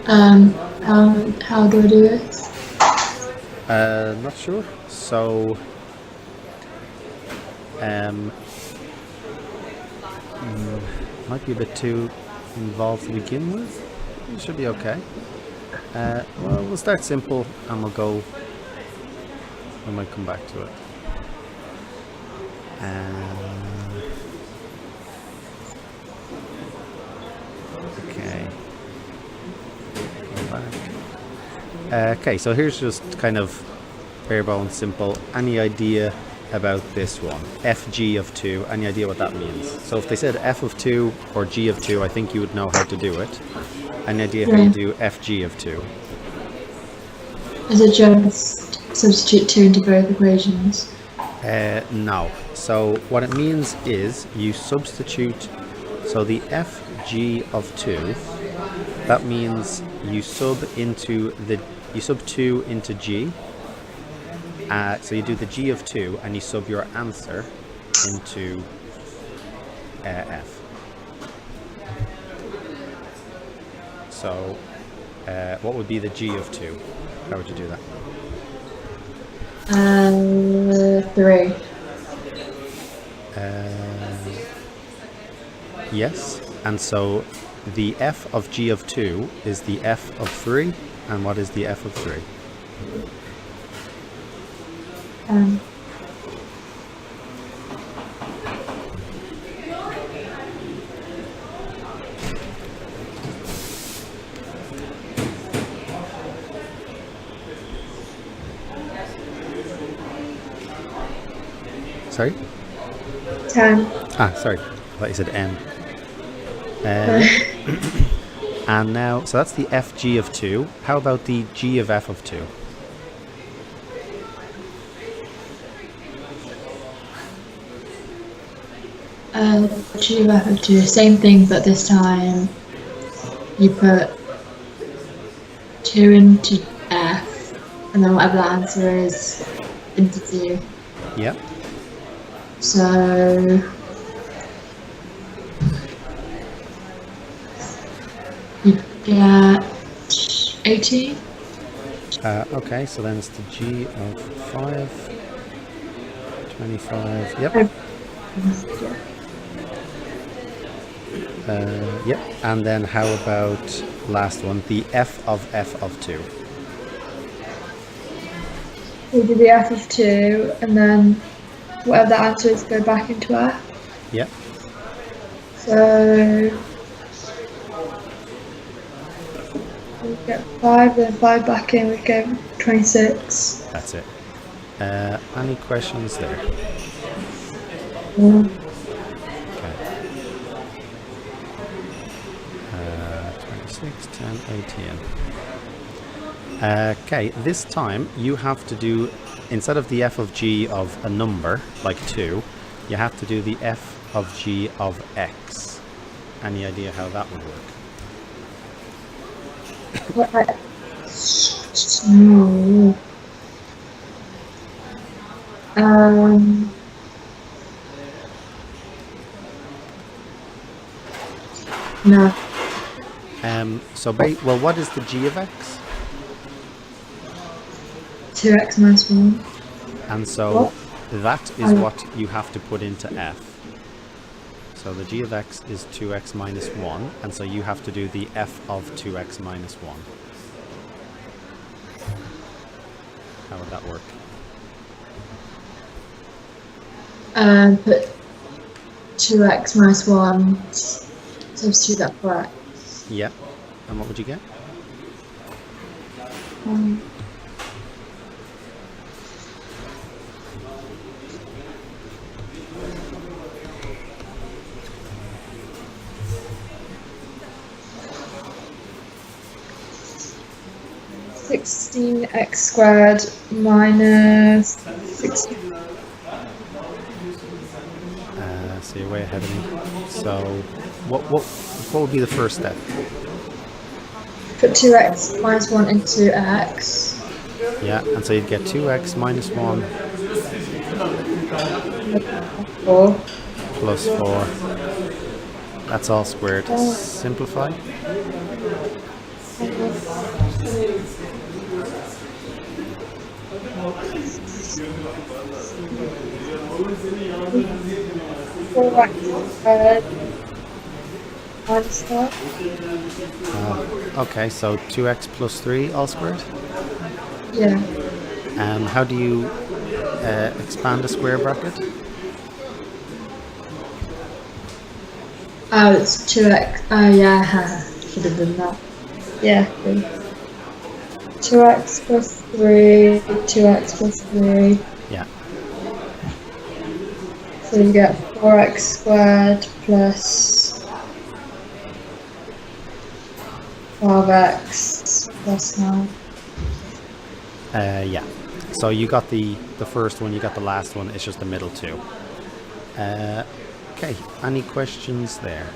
How do I do it? Not sure. So, um, might be a bit too involved to begin with. It should be okay. Well, we'll start simple and we'll go. We might come back to it. Okay. Go back. Okay, so here's just kind of bare bones simple. Any idea about this one? FG of 2, any idea what that means? So if they said f of 2 or g of 2, I think you would know how to do it. Any idea how you do FG of 2? Is it just substitute 2 into both equations? No. So what it means is you substitute, so the FG of 2, that means you sub 2 into G. So you do the G of 2 and you sub your answer into F. So what would be the G of 2? How would you do that? 3. Yes. And so the F of G of 2 is the F of 3. And what is the F of 3? Sorry? 10. Sorry. I thought you said M. And now, so that's the FG of 2. How about the G of F of 2? G of f of 2, same thing, but this time you put 2 into f, and then whatever the answer is into 2. Yep. So you get 18. Okay, so then it's the G of 5, 25. Yep. Yep. And then how about last one, the F of 2? We do the f of 2, and then whatever the answer is, go back into f. Yep. So we get 5, then 5 back in, we get 26. That's it. Any questions there? Yeah. Okay. 26, 10, 18. Okay, this time you have to do, instead of the f of g of a number, like 2, you have to do the f of g of x. Any idea how that would work? No. No. Well, what is the g of x? 2x minus 1. And so that is what you have to put into f. So the g of x is 2x minus 1, and so you have to do the f of 2x minus 1. How would that work? Put 2x minus 1, substitute that for x. Yeah. And what would you get? Um, (16x squared minus 16). So you're way ahead of me. So what would be the first step? Put 2x minus 1 into x. Yeah, and so you'd get 2x minus 1 4. plus 4. That's all squared. Simplify. 4x squared minus 5. Okay, so 2x plus 3 all squared. Yeah. How do you expand a square bracket? Oh, it's 2x. Oh, yeah. Should have done that. Yeah. 2x plus 3, 2x plus 3. Yeah. So you get 4x squared plus 12x plus 9. Yeah. So you got the first one, you got the last one, it's just the middle two. Okay, any questions there?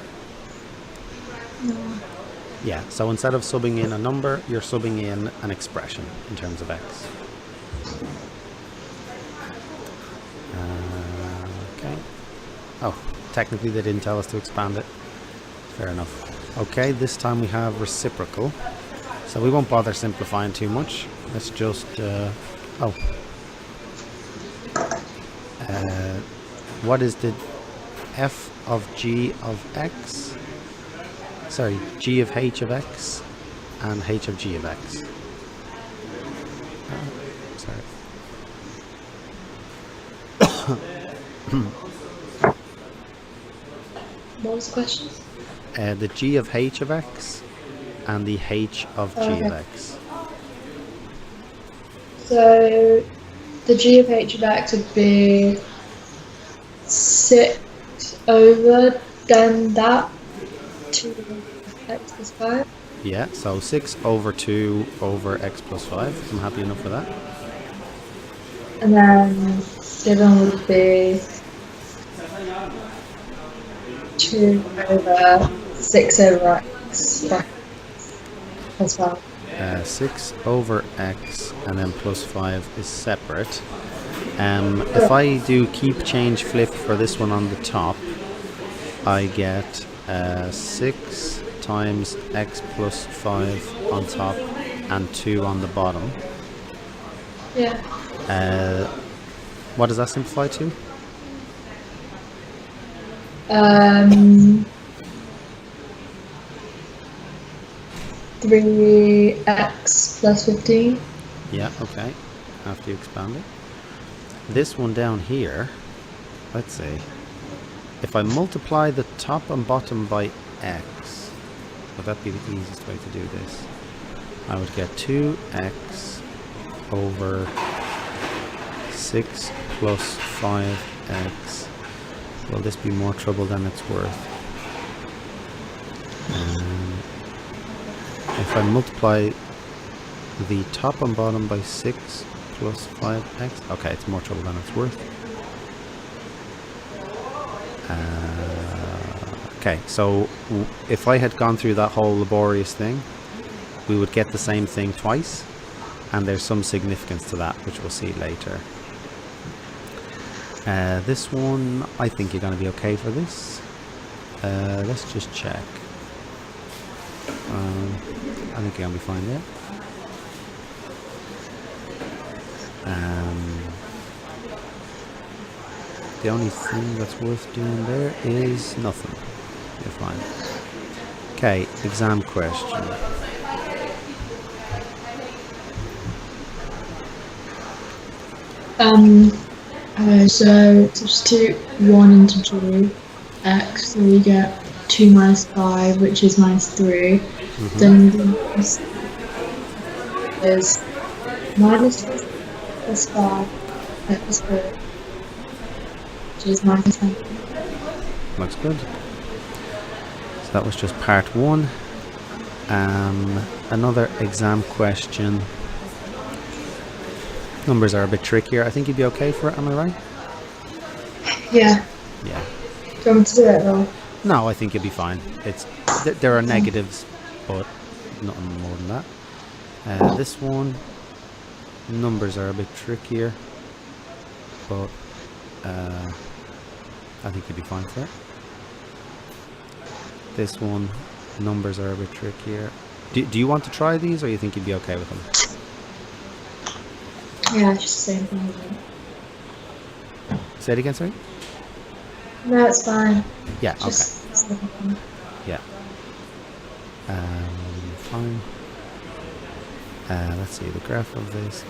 No. Yeah, so instead of subbing in a number, you're subbing in an expression in terms of x. Okay. Oh, technically they didn't tell us to expand it. Fair enough. Okay, this time we have reciprocal. So we won't bother simplifying too much. Let's just... what is the f of g of x? Sorry, g of h of x and h of g of x. What was the question? The g of h of x and the h of g of x. So the g of h of x would be 6 over then that 2 x plus 5. Yeah, so 6 over 2 over x plus 5. I'm happy enough with that. And then given would be 2 over 6 over x plus 5. 6 over x and then plus 5 is separate. If I do keep change flip for this one on the top, I get 6 times x plus 5 on top and 2 on the bottom. Yeah. What does that simplify to? 3x plus 15. Yeah, okay. After you expand it. This one down here, let's see. If I multiply the top and bottom by x, would that be the easiest way to do this? I would get 2x over 6 plus 5x. Will this be more trouble than it's worth? If I multiply the top and bottom by 6 plus 5x, okay, it's more trouble than it's worth. Okay, so if I had gone through that whole laborious thing, we would get the same thing twice, and there's some significance to that, which we'll see later. This one, I think you're going to be okay for this. Let's just check. I think you're going to be fine there. The only thing that's worth doing there is nothing. You're fine. Okay, exam question. So substitute 1 into g x, so we get 2 minus 5, which is minus 3. Then this is minus 3 plus 5 plus 4, which is minus 10. Looks good. So that was just part 1. Another exam question. Numbers are a bit trickier. I think you'd be okay for it, am I right? Yeah. Yeah. Do you want me to do it or? No, I think you'll be fine. There are negatives, but nothing more than that. This one, numbers are a bit trickier, but I think you'll be fine for it. This one, numbers are a bit trickier. Do you want to try these, or you think you'd be okay with them? Yeah, it's just the same thing, isn't it? Say it again, sorry? No, it's fine. Yeah, okay. Just the same thing. Yeah. Fine. Let's see the graph of this.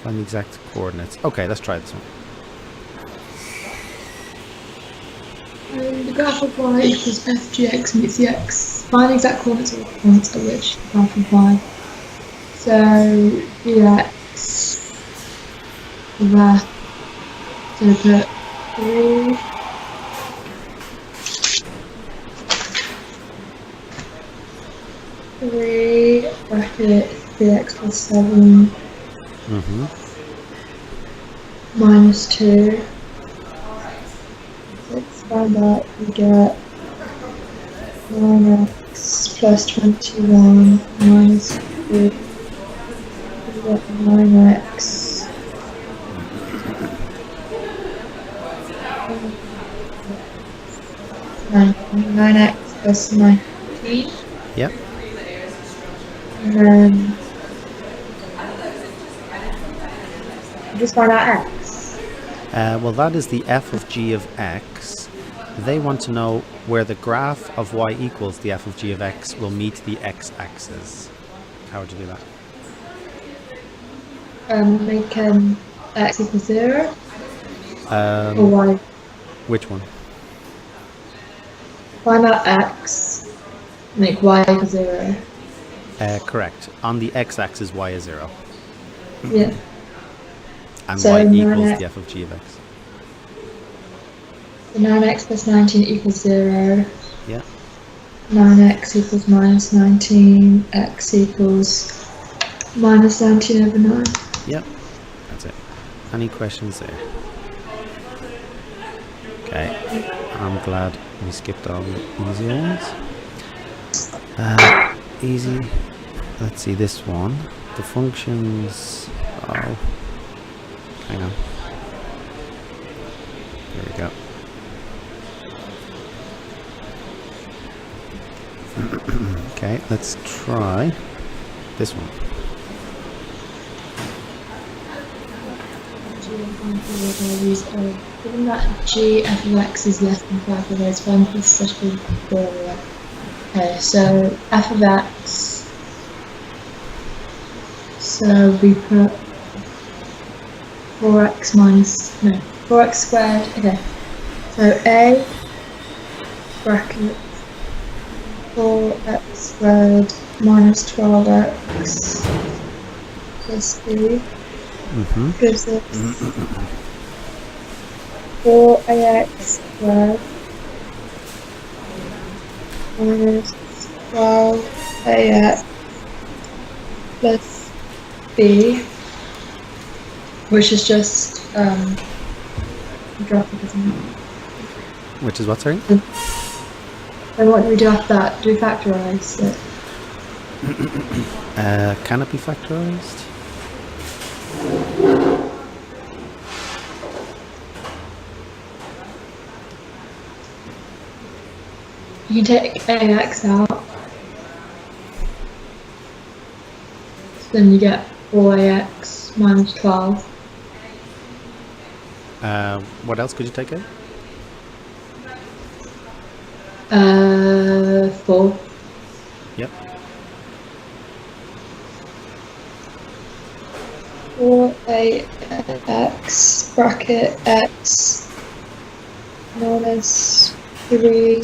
Find the exact coordinates. Okay, let's try this one. The graph of y equals fgx meets the x. Find the exact coordinates of the points at which the graph of y. So dx there. So put 3. Bracket 3x plus 7 Mm-hmm. minus 2. So expand that, we get 9x plus 21 minus 2. We get 9x. 9x plus 19. Yep. And then just find out x. Well, that is the f of g of x. They want to know where the graph of y equals the f of g of x will meet the x-axis. How would you do that? Make x equals 0 or y. Which one? Find out x, make y equals 0. Correct. On the x-axis, y is 0. Yeah. And So y equals 9x. the f of g of x. So 9x plus 19 equals 0. Yeah. 9x equals minus 19. X equals minus 19 over 9. Yep. That's it. Any questions there? Okay. I'm glad we skipped all the easy ones. Easy. Let's see this one. The functions. Oh. Hang on. There we go. Okay, let's try this one. Given that g f of x is less than Pythagoras, find the suitable formula. Okay, so f of x. So we put 4x minus 4x squared. Okay, so a bracket 4x squared minus 12x plus b gives us 4ax squared minus 12ax plus b, which is just drop it, isn't it? Which is what, sorry? Then what do we do after that? Do we factorise it? Can it be factorized? You can take ax out, so then you get 4ax minus 12. What else could you take out? 4. Yep. 4ax bracket x minus 3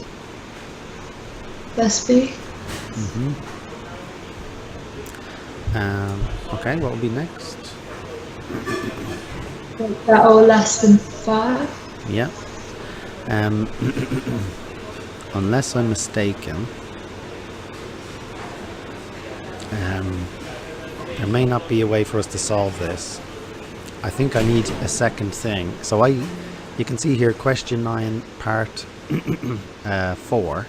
plus b. Okay, what will be next? That all less than 5. Yeah. Unless I'm mistaken, there may not be a way for us to solve this. I think I need a second thing. So you can see here question 9 part 4,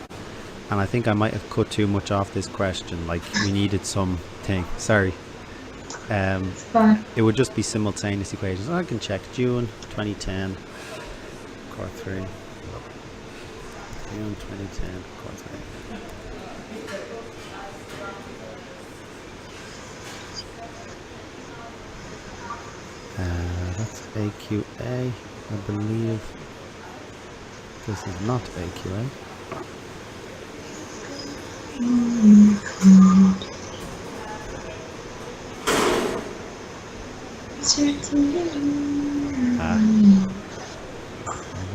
and I think I might have cut too much off this question, like we needed something. Sorry. It's fine. It would just be simultaneous equations. I can check. June 2010, core 3. June 2010, core 3. that's AQA. I believe this is not AQA.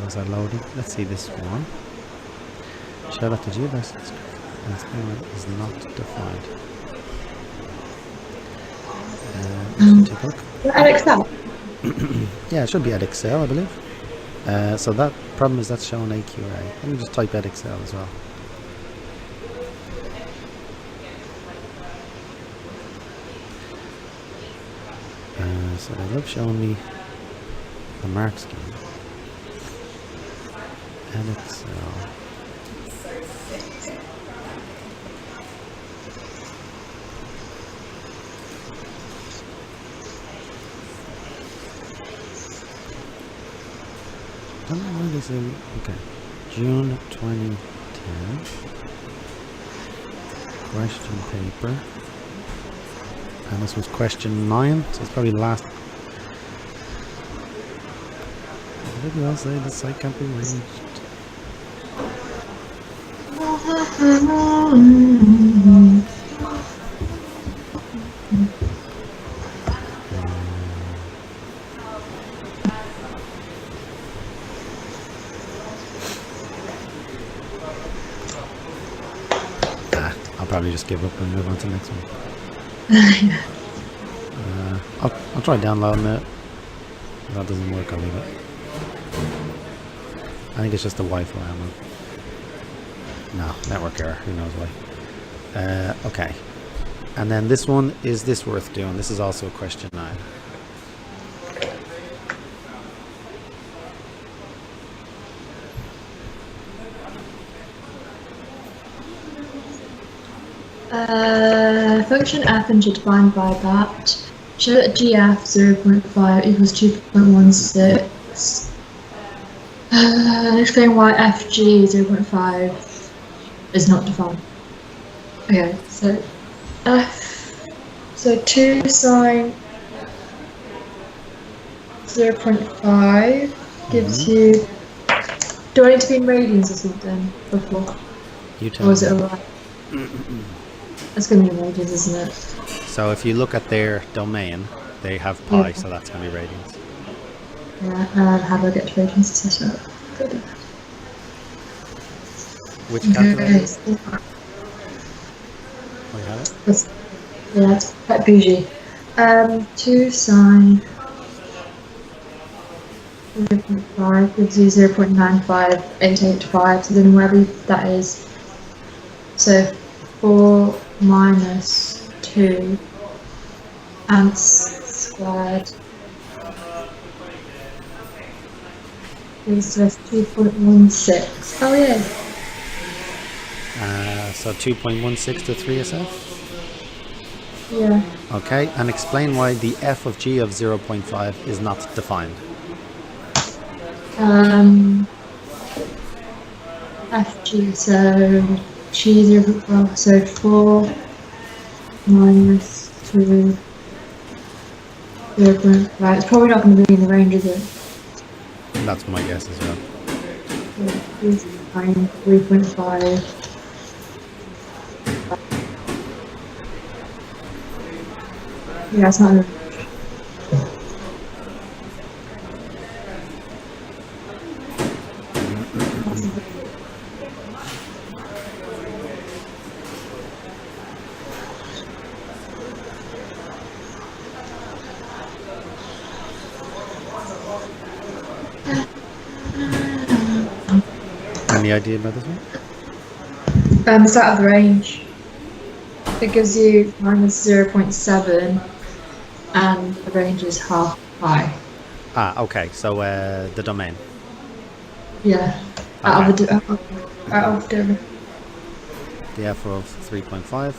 Those are loading. Let's see this one. Charlotte, did you? This one is not defined. Take a look. At Excel. Yeah, it should be at Excel, I believe. So that problem is that's showing AQA. Let me just type at Excel as well. So they love showing me the mark scheme. At Excel. I don't know why this is. Okay. June 2010. Question paper. And this was question 9, so it's probably the last. What did you all say? The site can't be reached. I'll probably just give up and move on to the next one. I'll try downloading it. If that doesn't work, I'll leave it. I think it's just the Wi-Fi. No, network error. Who knows why? Okay. And then this one, is this worth doing? This is also a question 9. Function f and defined by that. Show that gf 0.5 equals 2.16. Explain why fg 0.5 is not defined. Okay, so 2 sine 0.5 gives you. Do I need to be in radians or something before? You tell Or is me. it alright? It's going to be radians, isn't it? So if you look at their domain, they have pi, so that's going to be radians. Yeah, how do I get to radians to set up? Good. Which calculator? so- Oh, you have it? Yeah, it's quite bougie. 2 sine 0.5 gives you 0.95885, so then wherever that is. So 4 minus 2 ants squared gives us 2.16. Oh yeah. So 2.16 to 3SF? Yeah. Okay, and explain why the f of g of 0.5 is not defined. FG, so G 0.5, so 4 minus 2 0.5. It's probably not going to be in the range, is it? That's my guess as well. 3.5. Yeah, it's not in the Any idea about this one? It's out of the range. It gives you minus 0.7 and the range is half pi. Ah, okay, so the domain. Yeah. Out of the The f of 3.5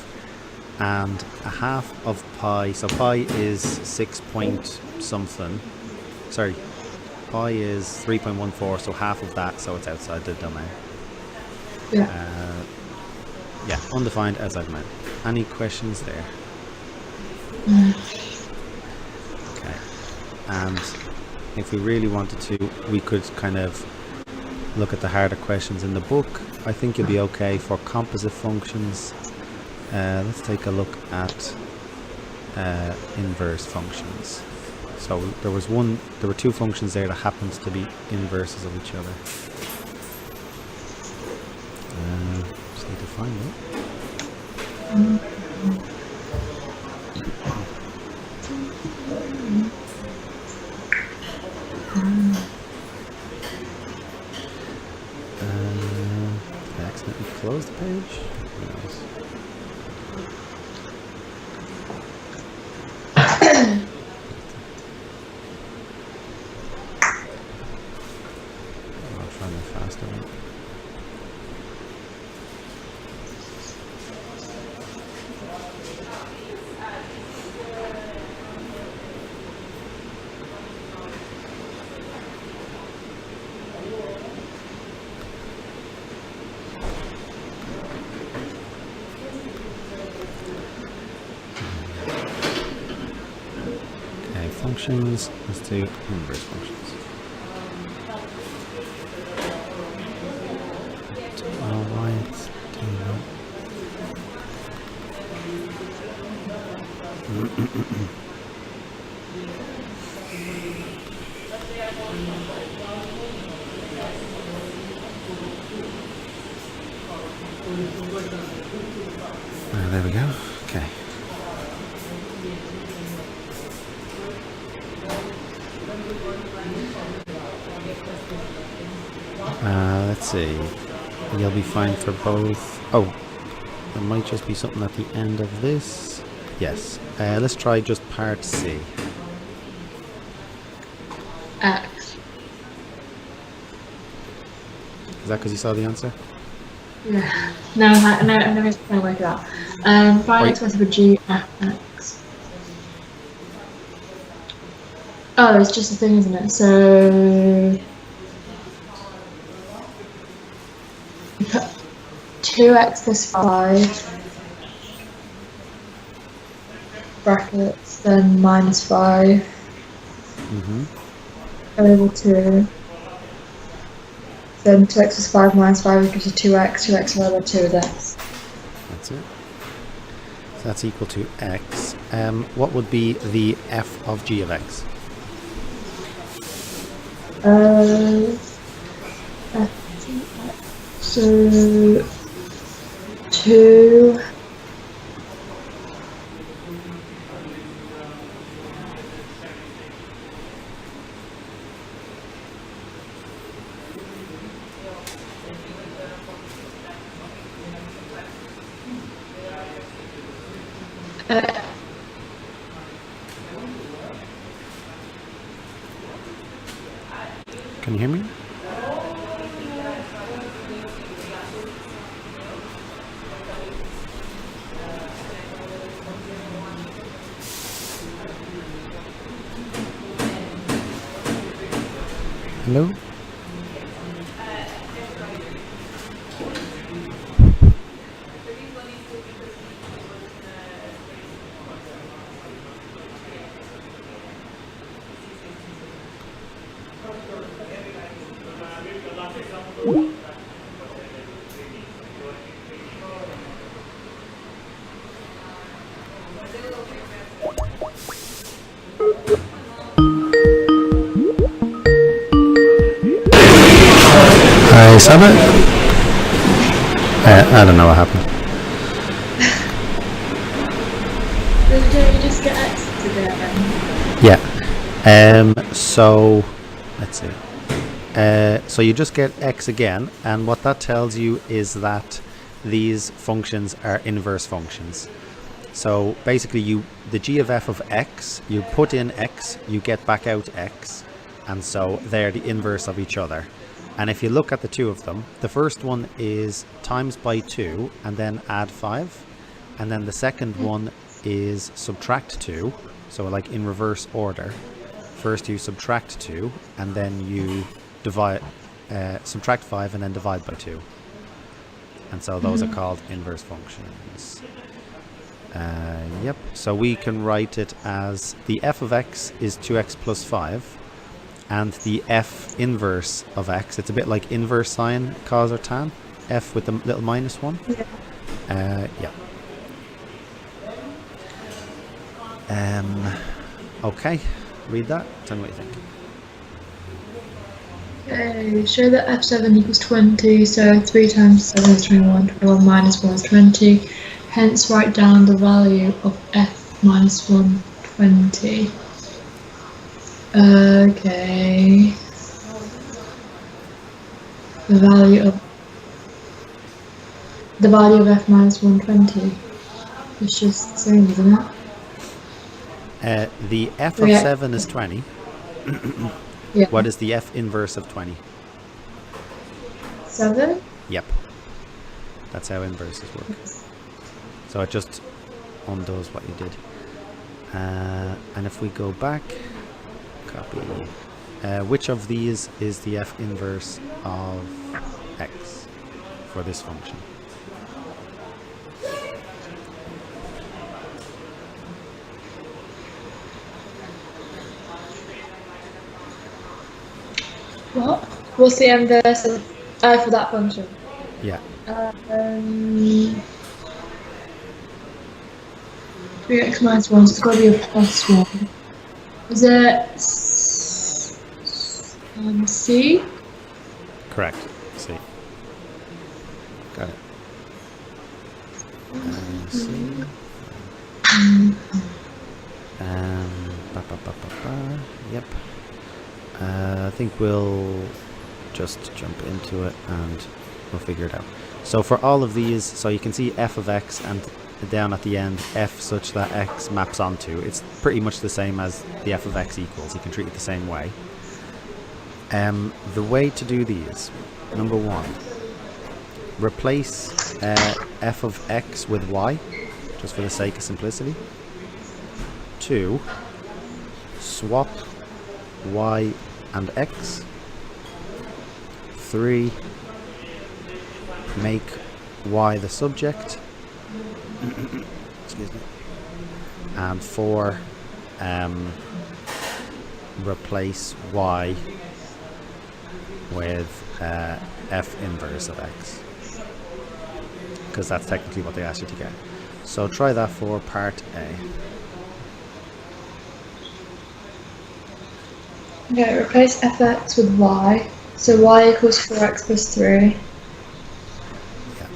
and a half of pi, so pi is 6 point something. Sorry, pi is 3.14, so half of that, so it's outside the domain. Yeah. Yeah, undefined outside domain. Any questions there? Okay. And If we really wanted to, we could kind of look at the harder questions in the book. I think you'll be okay for composite functions. Let's take a look at inverse functions. So there were two functions there that happened to be inverses of each other. Just need to find it. I accidentally closed the page. Nice. I'll try my faster one. Functions. Let's do inverse functions. Why it's doing that. There we go. Okay. Let's see. You'll be fine for both. Oh, there might just be something at the end of this. Yes. Let's try just part C. X. Is that because you saw the answer? Yeah. No, I'm never trying to work it out. Find x plus g f x. Oh, it's just a thing, isn't it? So you put 2x plus 5 brackets, then minus 5 over 2. Then 2x plus 5 minus 5 equals to 2x. 2x divided by 2 is x. That's it. So that's equal to x. What would be the f of g of x? So 2 Can you hear me? Hello? Hi, Saba. I don't know what happened. Did you just get x again? Yeah. So let's see. So you just get x again, and what that tells you is that these functions are inverse functions. So basically, the g of f of x, you put in x, you get back out x, and so they're the inverse of each other. And if you look at the two of them, the first one is times by 2 and then add 5, and then the second one is subtract 2, so like in reverse order. First you subtract 2 and then you subtract 5 and then divide by 2, and so those are called inverse functions. Yep, so we can write it as the f of x is 2x plus 5, and the f inverse of x. It's a bit like inverse sine, cos or tan. F with the little minus one. Yeah. Okay, read that. Tell me what you think. Okay, show that f7 equals 20, so 3 times 7 is 21, 21 minus 1 is 20. Hence, write down the value of f minus 1, 20. Okay. The value of f minus 120 is just the same, isn't it? The f of 7 is 20. Yeah. What is the f inverse of 20? 7? Yep. That's how inverses work. So it just undoes what you did. And if we go back, copy. Which of these is the f inverse of x for this function? What? What's the inverse of for that function? Yeah. 3x minus 1, so it's got to be a plus 1. Is it C? Correct. C. Got it. C. Yep. I think we'll just jump into it and we'll figure it out. So for all of these, so you can see f of x and down at the end f such that x maps onto. It's pretty much the same as the f of x equals. You can treat it the same way. The way to do these, number one, replace f of x with y, just for the sake of simplicity. 2, swap y and x. 3, make y the subject. Excuse me. And 4, replace y with f inverse of x, because that's technically what they asked you to get. So try that for part A. Okay, replace fx with y. So y equals 4x plus 3. Yeah.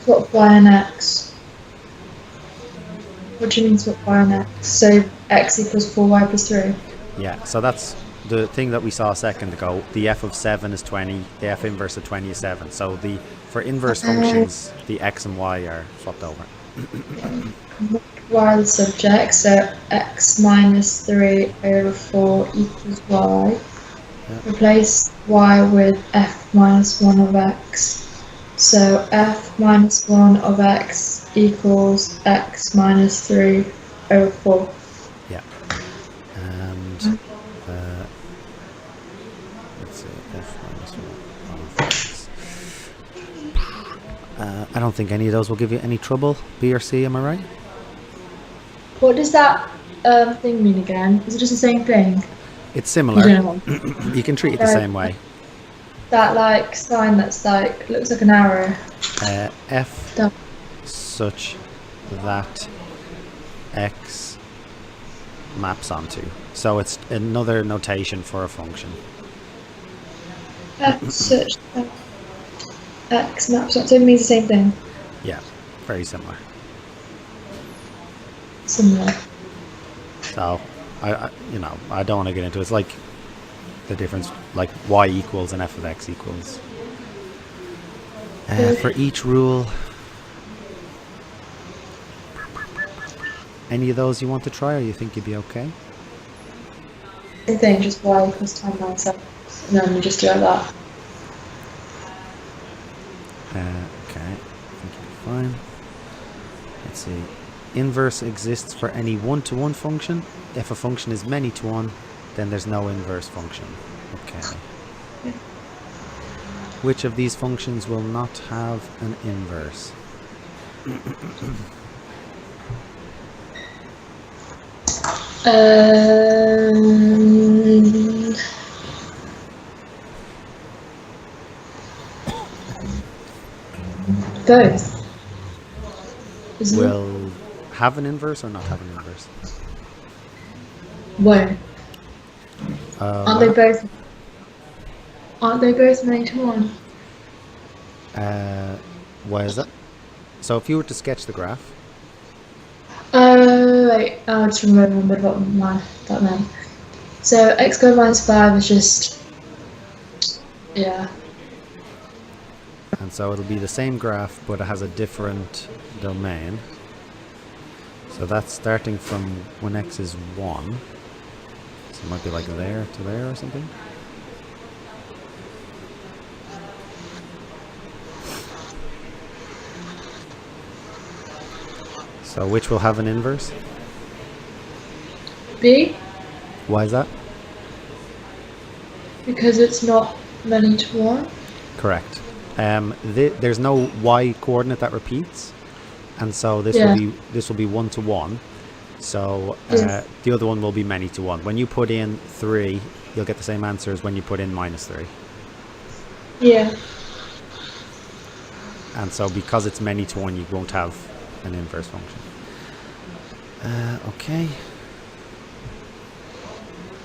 Swap y and x. What do you mean swap y and x? So x equals 4y plus 3. Yeah, so that's the thing that we saw a second ago. The f of 7 is 20, the f inverse of 20 is 7. So for inverse functions, the x and y are swapped over. Y the subject, so x minus 3 over 4 equals y. Yeah. Replace y with f minus 1 of x. So f minus 1 of x equals x minus 3 over 4. Yeah. And let's see, f minus 1 of x. I don't think any of those will give you any trouble. B or C, am I right? What does that thing mean again? Is it just the same thing? It's similar. You You can treat it the same way. That like sign that's like looks like an arrow. F Done. such that x maps onto. So it's another notation for a function. F such that x maps on. So it means the same thing. Yeah, very similar. Similar. So I don't want to get into it. It's like the difference, like y equals and f of x equals. For each rule, any of those you want to try, or you think you'd be okay? Same thing, just y equals 10 minus x, and then we just do it like that. Okay, I think you'll be fine. Let's see. Inverse exists for any one-to-one function. If a function is many-to-one, then there's no inverse function. Okay. Which of these functions will not have an inverse? Um, both. Isn't it? Will have an inverse or not have an inverse? Won't. Aren't Why they not? both? Aren't they both many to one? Why is that? So if you were to sketch the graph, Oh, wait. I just remembered what that meant. So x squared minus 5 is just, yeah. and so it'll be the same graph, but it has a different domain. So that's starting from when x is 1. So it might be like there to there or something. So which will have an inverse? B, Why is that? because it's not many to one. Correct. There's no y coordinate that repeats, and so this Yeah. will be 1 to 1. So Yeah. the other one will be many to 1. When you put in 3, you'll get the same answer as when you put in minus 3. Yeah. And so because it's many to 1, you won't have an inverse function. Okay.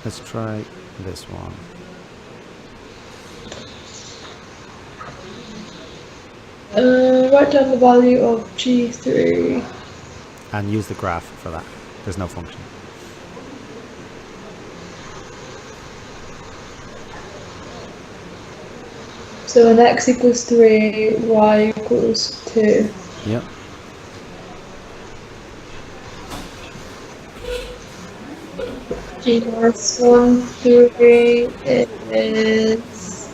Let's try this one. Write down the value of G3. And use the graph for that. There's no function. So when x equals 3, y equals 2. Yep. G minus 1, 3 is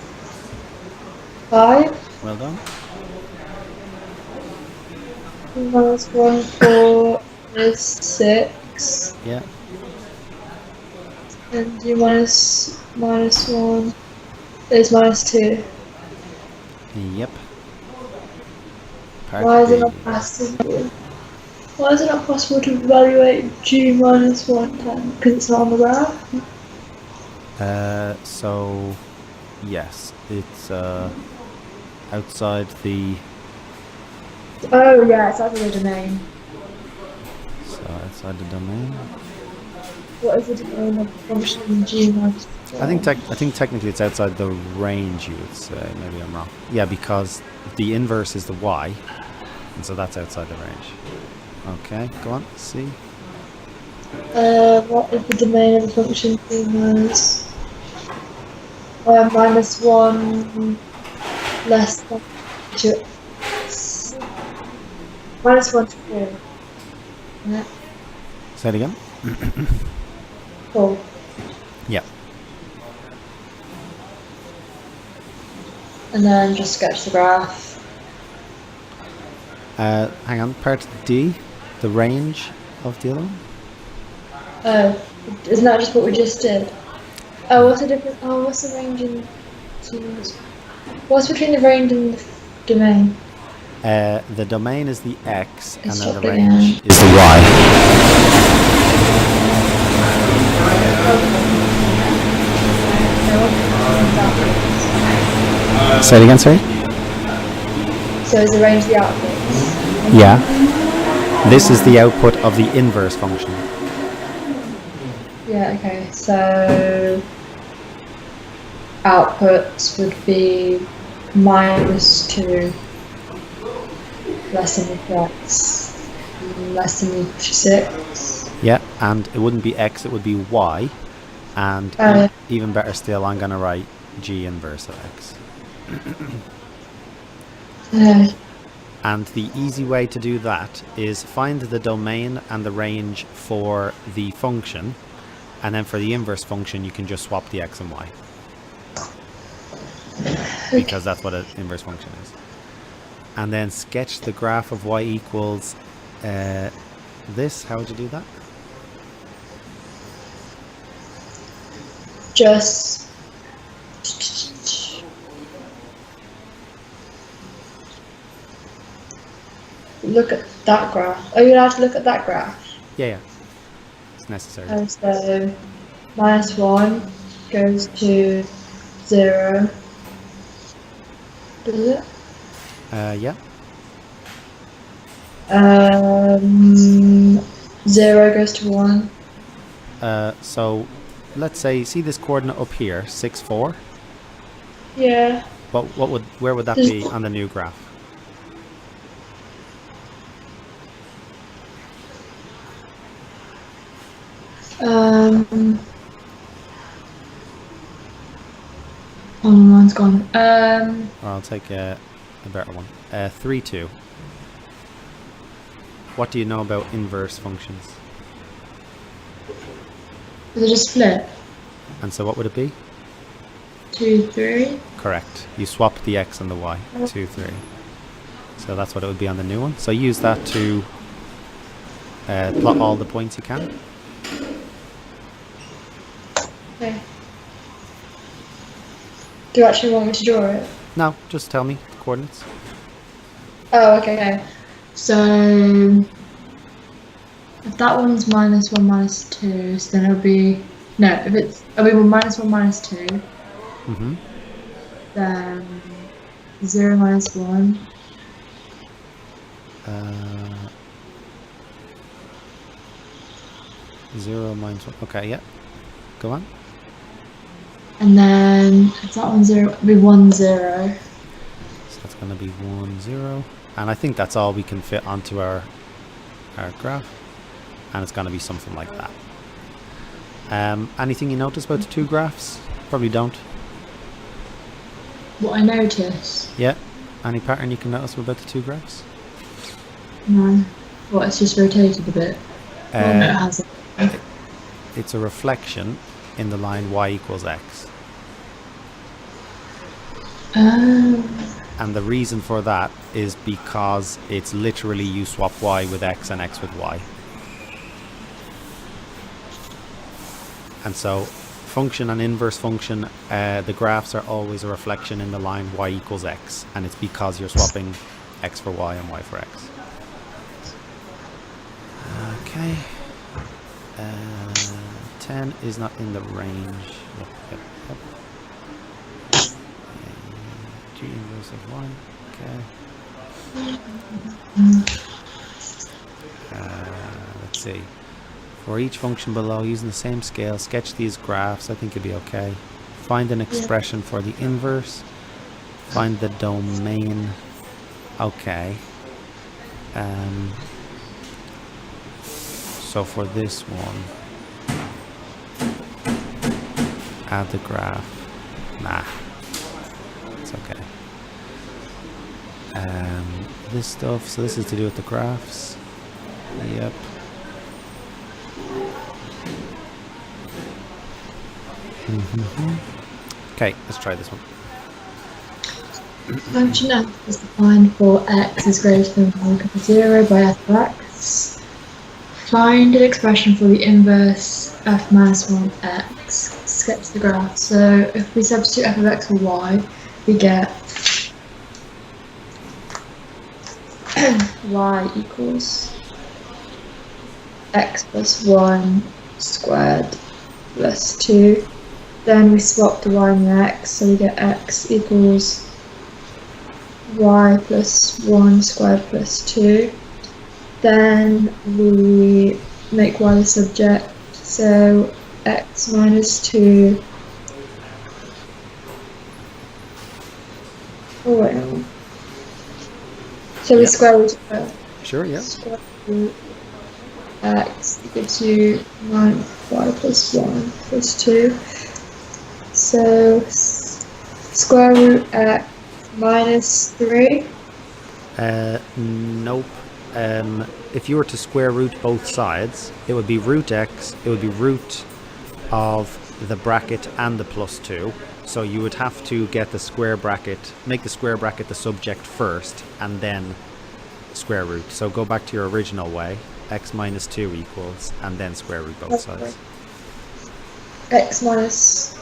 5. Well done. G minus 1, 4 is 6. Yeah. And G minus 1 is minus 2. Yep. Part Why is it B. not possible? Why is it not possible to evaluate G minus 1 then? Because it's not on the graph? So yes, it's outside the Oh yeah, it's out of the domain. domain. What is the domain of the function G minus 1? I think technically it's outside the range, you would say. Maybe I'm wrong. Yeah, because the inverse is the y, and so that's outside the range. Okay, go on. See. What is the domain of the function G minus 1 less than 2? Minus 1 to 4. Yeah. Say it again. 4. Yeah. And then just sketch the graph. Hang on. Part D, the range of the other one. Oh, isn't that just what we just did? Oh, what's the difference? Oh, what's the range in G minus? What's between the range and the domain? The domain is the x, and It's then the dropping range down. is the y. Say it again, sorry. So is the range the outputs? Yeah. This is the output of the inverse function. Yeah, okay. So outputs would be minus 2 less than equal x less than equal to 6. Yeah, and it wouldn't be x, it would be y. And even better still, I'm going to write g inverse of x. And the easy way to do that is find the domain and the range for the function, and then for the inverse function you can just swap the x and y, because that's what an inverse function is. And then sketch the graph of y equals this. How would you do that? Just look at that graph. Are you allowed to look at that graph? Yeah, yeah. if necessary. So -1 goes to 0. Does it? Yeah. 0 goes to 1. So let's say, see this coordinate up here, 6, 4. Yeah. Where would that be on the new graph? Oh, mine's gone. Or I'll take a better one. 3, 2. What do you know about inverse functions? They just flip. And so what would it be? 2, 3. Correct. You swap the x and the y. 2, 3. So that's what it would be on the new one. So use that to plot all the points you can. Okay. Do you actually want me to draw it? No, just tell me the coordinates. Oh, okay. So if that one's -1, -2, so then it'll be it'll be -1, -2. Mm-hmm. Then 0, -1. 0, -1. Okay, yeah. Go on. And then if that one's 0, it'll be 1, 0. So that's going to be 1, 0. And I think that's all we can fit onto our graph. And it's going to be something like that. Anything you notice about the two graphs? Probably don't. What I notice? Yeah. Any pattern you can notice about the two graphs? No. What, it's just rotated a bit? Well, no, it hasn't. It's a reflection in the line y equals x. And the reason for that is because it's literally you swap y with x and x with y. And so function and inverse function, the graphs are always a reflection in the line y equals x, and it's because you're swapping x for y and y for x. Okay. 10 is not in the range. Yep. G inverse of 1. Okay. Let's see. For each function below, using the same scale, sketch these graphs. I think it'd be okay. Find an expression for the inverse. Find the domain. Okay. So for this one, add the graph. Nah, it's okay. This stuff, so this is to do with the graphs. Yep. Okay, let's try this one. Function f is defined for x is greater than or equal to 0 by f of x. Find an expression for the inverse f -1 x. Sketch the graph. So if we substitute f of x for y, we get y equals x plus 1 squared plus 2. Then we swap the y and the x, so we get x equals y plus 1 squared plus 2. Then we make y the subject, so x minus 2. Oh wait, no. So we square root of it. Sure, yeah. Square root x gives you -y plus 1 plus 2. So square root x minus 3. Nope. If you were to square root both sides, it would be root x, it would be root of the bracket and the plus 2. So you would have to get the square bracket, make the square bracket the subject first, and then square root. So go back to your original way, x minus 2 equals, and then square root both sides. x minus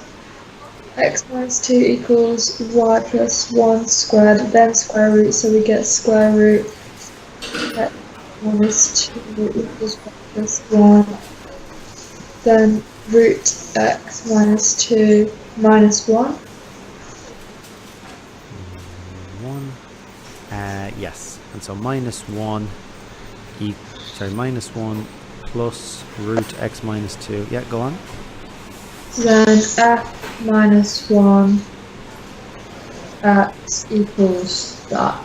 2 equals y plus 1 squared, then square root, so we get square root x minus 2 equals y plus 1 Then root x minus 2 minus 1. 1. Yes. And so minus 1, minus 1 plus root x minus 2. Yeah, go on. Then f minus 1 x equals that.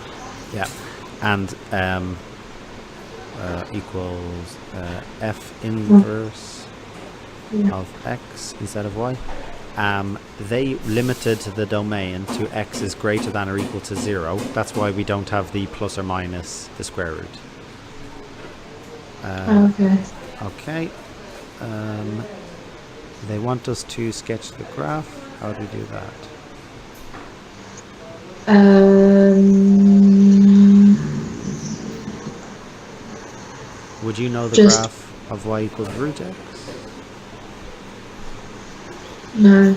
Yeah. And equals f inverse of x instead of y. They limited the domain to x is greater than or equal to 0. That's why we don't have the plus or minus the square root. Okay. Okay. They want us to sketch the graph. How do we do that? Would you know the graph of y equals root x? No.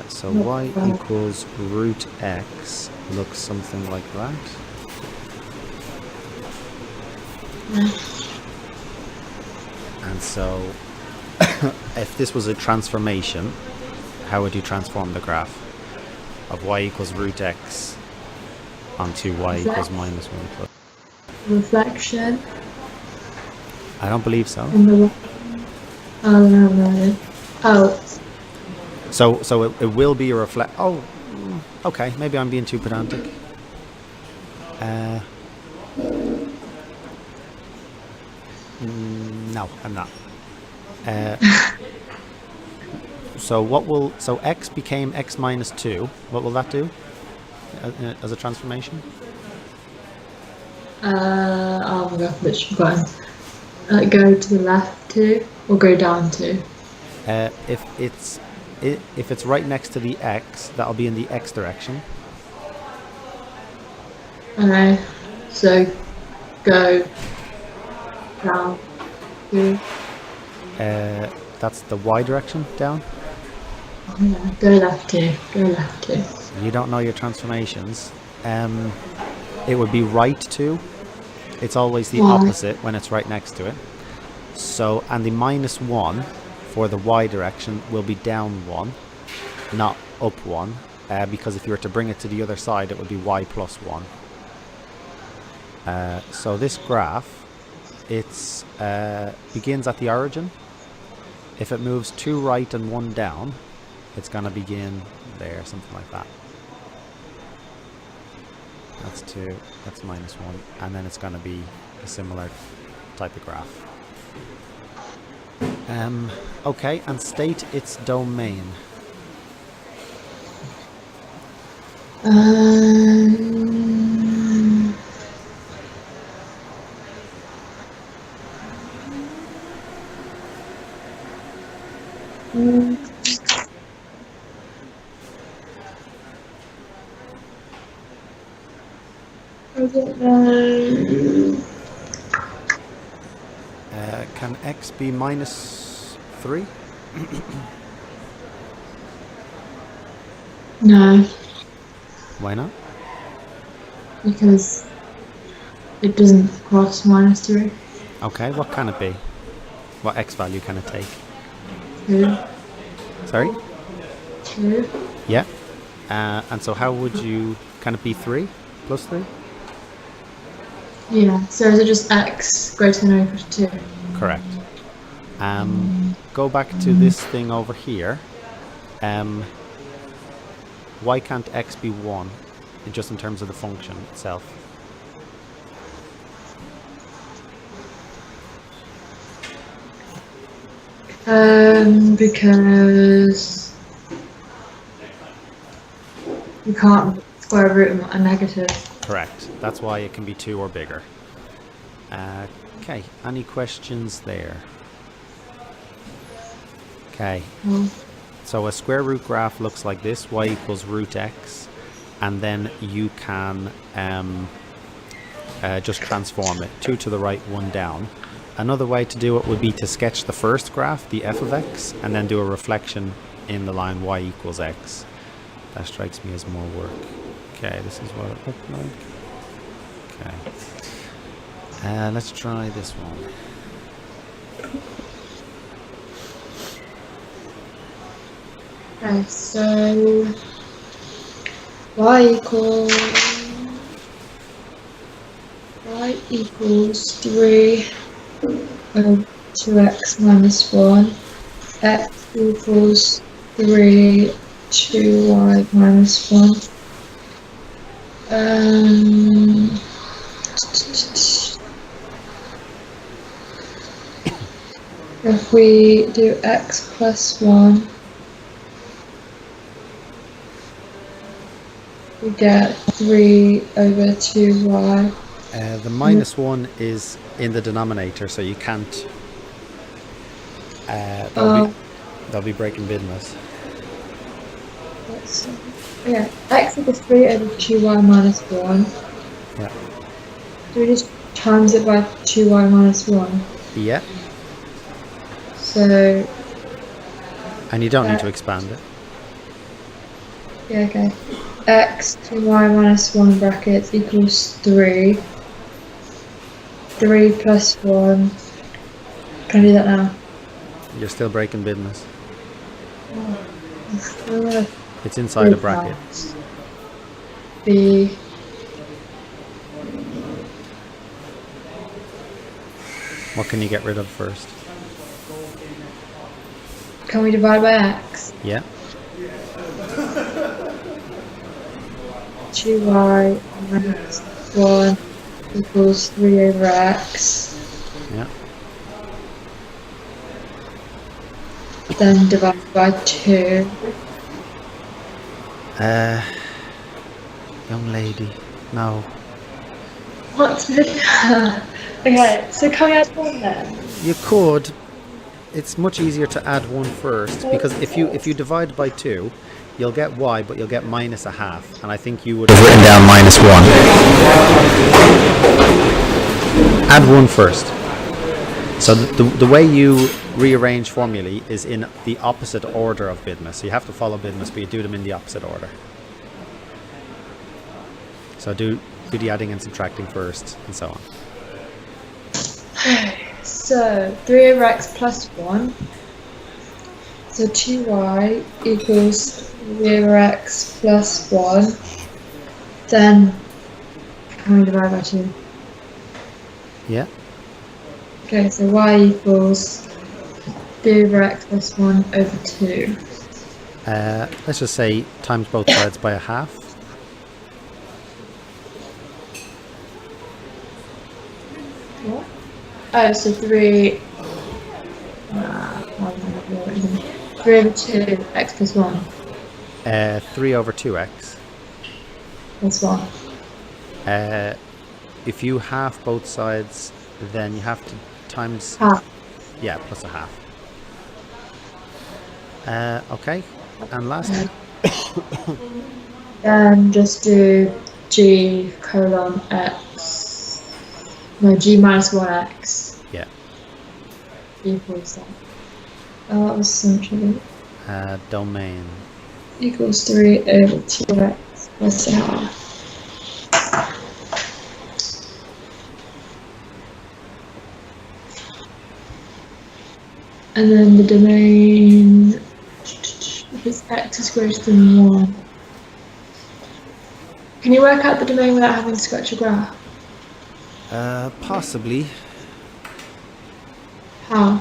So y equals root x looks something like that. No. And so if this was a transformation, how would you transform the graph of y equals root x onto y equals minus 1 plus? Reflection. I don't believe so. So it will be a reflect. Oh, okay. Maybe I'm being too pedantic. No, I'm not. So x became x minus 2. What will that do as a transformation? Oh my god, which button? Go to the left 2 or go down 2? If it's right next to the x, that'll be in the x direction. Okay, so go down 2. That's the y direction, down. Yeah, go left 2. Go left 2. You don't know your transformations. It would be right 2. It's always the opposite when it's right next to it. So, and the minus 1 for the y direction will be down 1, not up 1, because if you were to bring it to the other side, it would be y plus 1. So this graph, it's begins at the origin. If it moves 2 right and 1 down, it's going to begin there, something like that. That's 2, that's minus 1, and then it's going to be a similar type of graph. Okay, and state its domain. I don't know. Can x be minus 3? No, Why not? because it doesn't cross minus 3. Okay, what can it be? What x value can it take? 2. Sorry? 2. Yeah. And so how would you... Can it be 3? Plus 3? Yeah, so is it just x greater than or equal to 2? Correct. Go back to this thing over here. Why can't x be 1? Just in terms of the function itself. Because you can't square root a negative. Correct. That's why it can be 2 or bigger. Okay, any questions there? Okay. So a square root graph looks like this, y equals root x, and then you can just transform it, 2 to the right, 1 down. Another way to do it would be to sketch the first graph, the f of x, and then do a reflection in the line y equals x. That strikes me as more work. Okay, this is what it looked like. Okay. Let's try this one. Okay, so y equals 3 over 2x minus 1. X equals 3 2y minus 1. If we do x plus 1, we get 3 over 2y. The minus 1 is in the denominator, so you can't. That'll be breaking business. Yeah, x equals 3 over 2y minus 1. Yeah. Do we just times it by 2y minus 1? Yeah. So, And you don't need to expand it. yeah, okay. X 2y minus 1 brackets equals 3. 3 plus 1. Can I do that now? You're still breaking business. Oh, It's inside a bracket. B. What can you get rid of first? Can we divide by x? Yeah. 2y minus 1 equals 3 over x. Yeah. Then divide by 2. Young lady. No. What's the... Okay, so can we add 1 then? You could. It's much easier to add 1 first, because if you divide by 2, you'll get y, but you'll get minus a half, and I think you would have written down minus 1. Add 1 first. So the way you rearrange formulae is in the opposite order of BIDMAS. So you have to follow BIDMAS, but you do them in the opposite order. So do the adding and subtracting first, and so on. So 3 over x plus 1. So 2y equals 3 over x plus 1. Then can we divide by 2? Yeah. Okay, so y equals 3 over x plus 1 over 2. Let's just say times both sides by a half. What? Oh, so 3. 3 over 2 x plus 1 3 over 2x. plus 1. If you half both sides, then you have to times... Half. Yeah, plus a half. Okay, and last? Then just do g colon x. No, g minus 1x Yeah. equals that. Oh, that was so much of it. Domain. Equals 3 over 2x plus a half. And then the domain, if x is greater than 1. Can you work out the domain without having to sketch a graph? Possibly. How?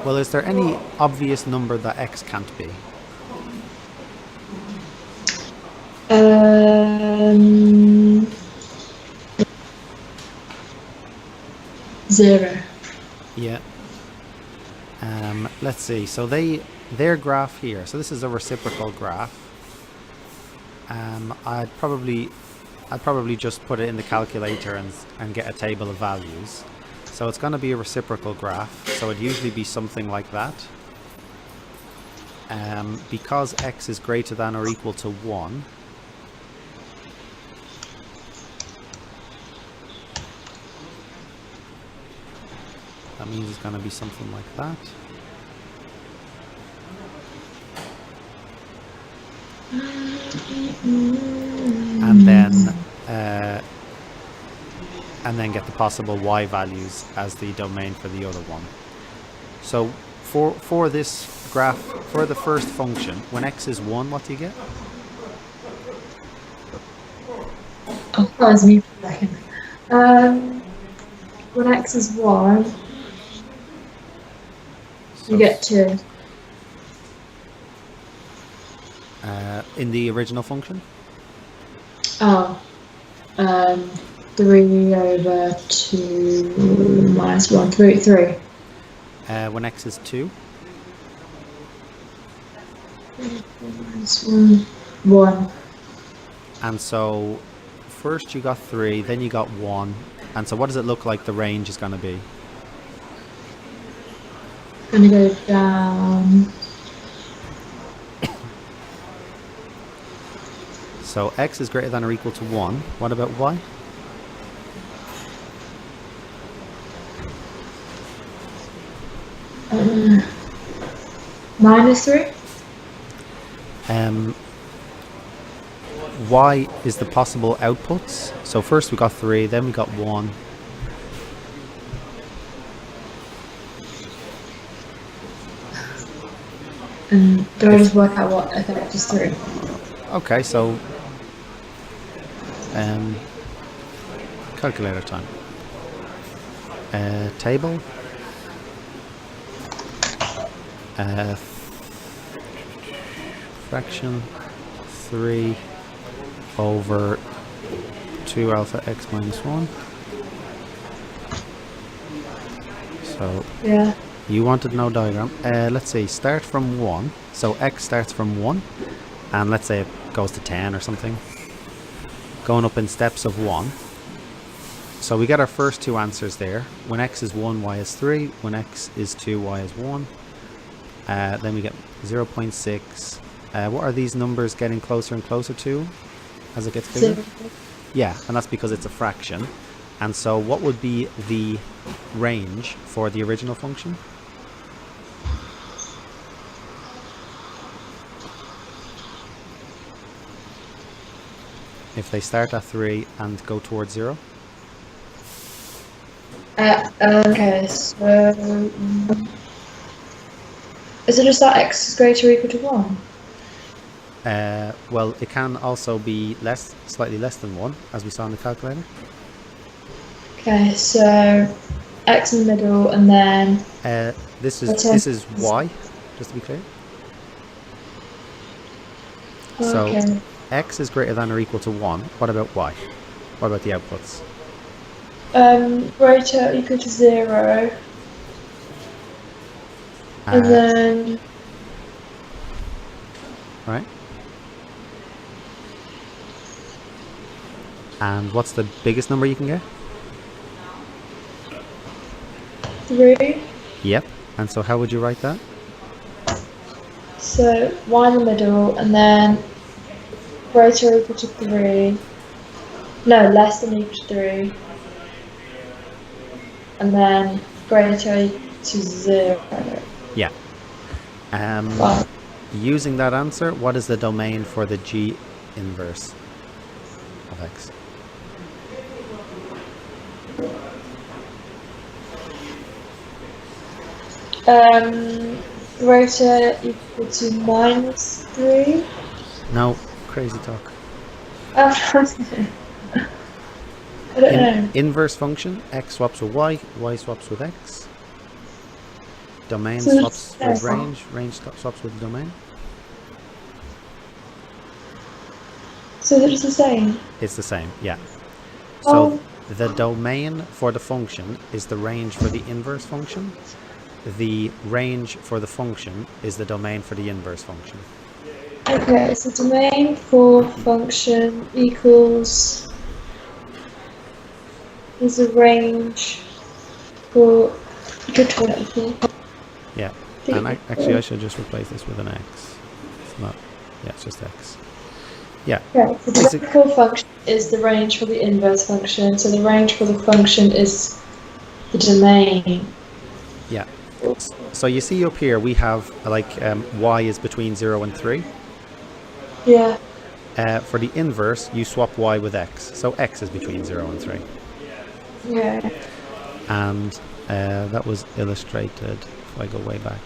Well, is there any obvious number that x can't be? 0. Yeah. Let's see. So their graph here. So this is a reciprocal graph. I'd probably just put it in the calculator and get a table of values. So it's going to be a reciprocal graph. So it'd usually be something like that. Because x is greater than or equal to 1. That means it's going to be something like that. and then get the possible y values as the domain for the other one. So for this graph, for the first function, when x is 1, what do you get? Oh, that was me for a second. When x is 1, you get 2. In the original function? Oh, 3 over 2 minus 1, 3. When x is 2? Minus 1, 1. And so first you got 3, then you got 1. And so what does it look like the range is going to be? Gonna go down. So x is greater than or equal to 1. What about y? Minus 3? Y is the possible outputs. So first we got 3, then we got 1. And do I just work out what I thought is 3? Okay, so calculator time. Table. Fraction 3 over 2 alpha x minus 1. So Yeah. you wanted no diagram. Let's see, start from 1. So x starts from 1, and let's say it goes to 10 or something, going up in steps of 1. So we get our first two answers there. When x is 1, y is 3. When x is 2, y is 1. Then we get 0.6. What are these numbers getting closer and closer to as it gets bigger? 0. Yeah, and that's because it's a fraction. And so what would be the range for the original function? If they start at 3 and go towards 0? Okay, so is it just that x is greater or equal to 1? Well, it can also be slightly less than 1, as we saw in the calculator. Okay, so x in the middle, and then This is y, just to be clear. okay. So x is greater than or equal to 1. What about y? What about the outputs? Greater or equal to 0, and then right. And what's the biggest number you can get? 3. Yep. And so how would you write that? So y in the middle, and then greater or equal to 3. No, less than or equal to 3. And then greater or equal to 0. Yeah. Wow. Using that answer, what is the domain for the G inverse of x? Greater equal to minus 3. No, crazy talk. I don't know. Inverse function, x swaps with y swaps with x. Domain So swaps with it's- range swaps with domain. So they're just the same. It's the same, yeah. So Oh. the domain for the function is the range for the inverse function. The range for the function is the domain for the inverse function. Okay, so domain for function equals is a range for good for Yeah, and actually I should just replace this with an x. It's not, yeah, it's just x. Yeah. Okay, so the domain for function is the range for the inverse function. So the range for the function is the domain. Yeah. So you see up here we have like y is between 0 and 3. Yeah. For the inverse, you swap y with x. So x is between 0 and 3. Yeah. And that was illustrated, if I go way back.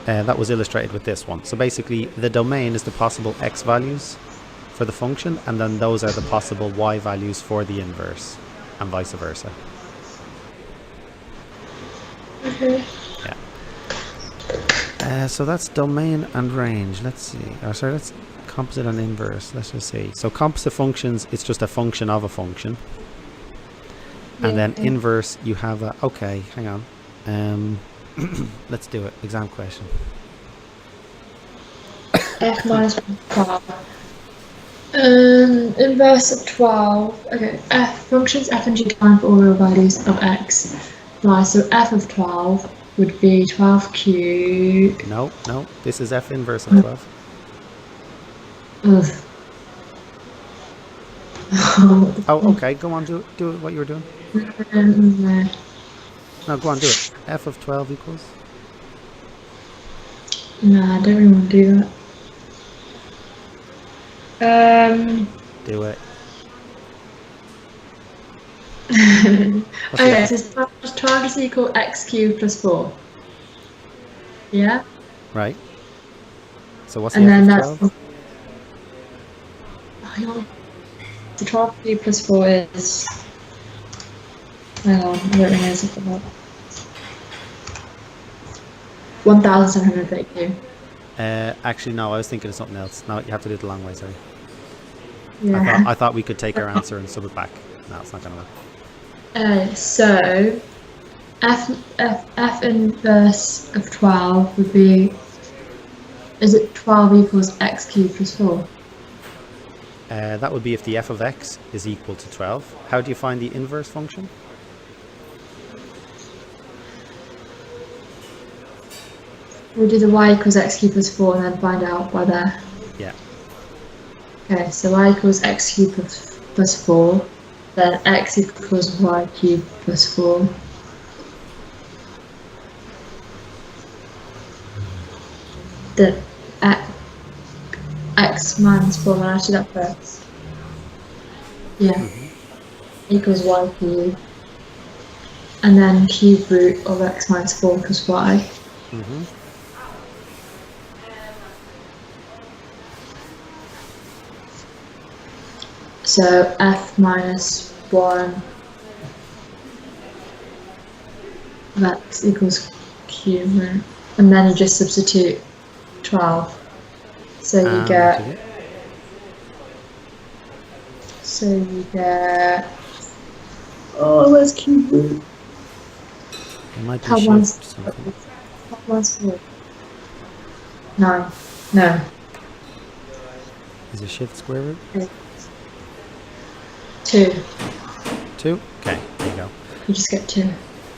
That was illustrated with this one. So basically, the domain is the possible x values for the function, and then those are the possible y values for the inverse, and vice versa. Okay. Yeah. So that's domain and range. Let's see. Oh, sorry, that's composite and inverse. Let's just see. So composite functions, it's just a function of a function. And then inverse, you have a... Okay, hang on. Let's do it. Exam question. F minus 12. Inverse of 12. Okay, f functions f and g define for all real values of x. Right, so f of 12 would be 12 cubed. No, this is f inverse of 12. Ugh. Oh, okay, go on, do it what you were doing. No, go on, do it. F of 12 equals? Nah, I don't really want to do that. Do it. Okay, so 12 is equal x cubed plus 4. Yeah? Right. So what's And the then f of that's 12? So 12 cubed plus 4 is... Hang on, I don't really know something about 1,732. Actually, no, I was thinking of something else. No, you have to do it the long way, sorry. Yeah. I thought we could take our answer and sub it back. No, it's not going to work. So f inverse of 12 would be, is it 12 equals x cubed plus 4? That would be if the f of x is equal to 12. How do you find the inverse function? We'll do the y equals x cubed plus 4 and then find out by there. Yeah. Okay, so y equals x cubed plus 4, then x equals y cubed plus 4. The x minus 4, when I do that first. Yeah. Equals y cubed. And then cube root of x minus 4 plus y. So f minus 1 of x equals cube root. And then you just substitute 12. So you get... Oh, where's cube root? It might be How shift one's... something. No. No. Is it shift square root? 2. 2? Okay, there you go. You just get 2.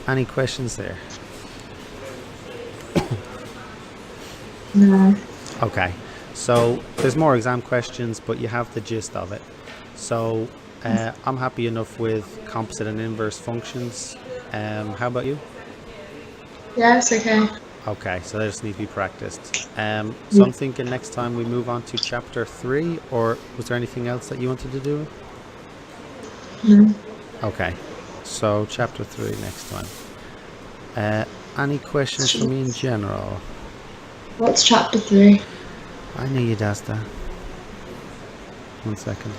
Any questions there? No. Okay, so there's more exam questions, but you have the gist of it. So I'm happy enough with composite and inverse functions. How about you? Yeah, it's okay. Okay, so they just need to be practiced. So I'm thinking next time we move on to chapter 3, or was there anything else that you wanted to do? No. Okay, so chapter 3 next time. Any questions for me in general? What's chapter 3? I knew you'd ask that. 1 second.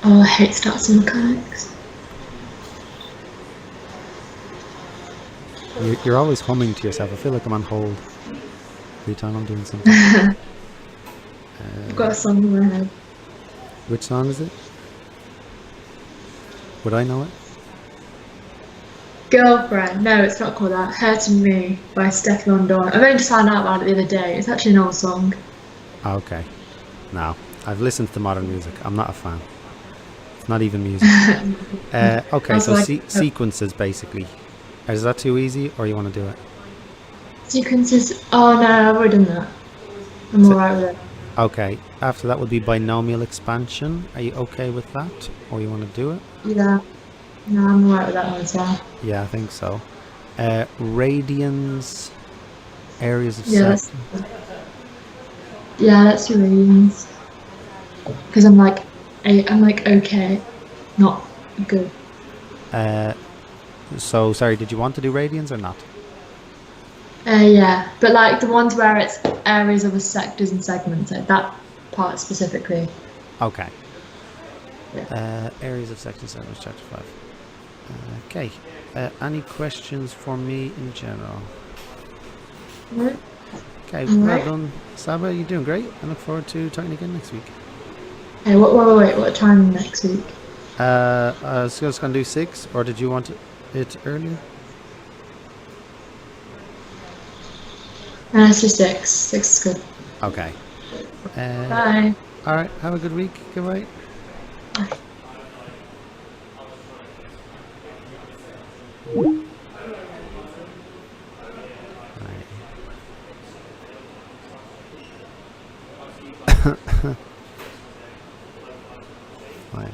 Oh, I hate stats and mechanics. You're always humming to yourself. I feel like I'm on hold every time I'm doing something. I've got a song in my head. Which song is it? Would I know it? Girlfriend. No, it's not called that. Hurting Me by Stefflon Don. I've only just found out about it the other day. It's actually an old song. Okay. No, I've listened to modern music. I'm not a fan. It's not even music. Okay, so sequences basically. Is that too easy, or you want to do it? Sequences. Oh no, I've already done that. I'm alright with it. Okay. After that would be binomial expansion. Are you okay with that, or you want to do it? Yeah. No, I'm alright with that one as well. Yeah, I think so. Radians, areas of Yeah, section. let's do radians. Because I'm like okay, not good. So sorry, did you want to do radians or not? Yeah, but like the ones where it's areas of the sectors and segments, like that part specifically. Okay. Yeah. Areas of section 7, chapter 5. Okay. Any questions for me in general? Right. Okay, All well right. done, Saba. You're doing great. I look forward to talking again next week. Hey, what time next week? I was just gonna do 6, or did you want it earlier? It's just six. Six is good. Okay. Bye. All right. Have a good week. Goodbye. Bye. Bye.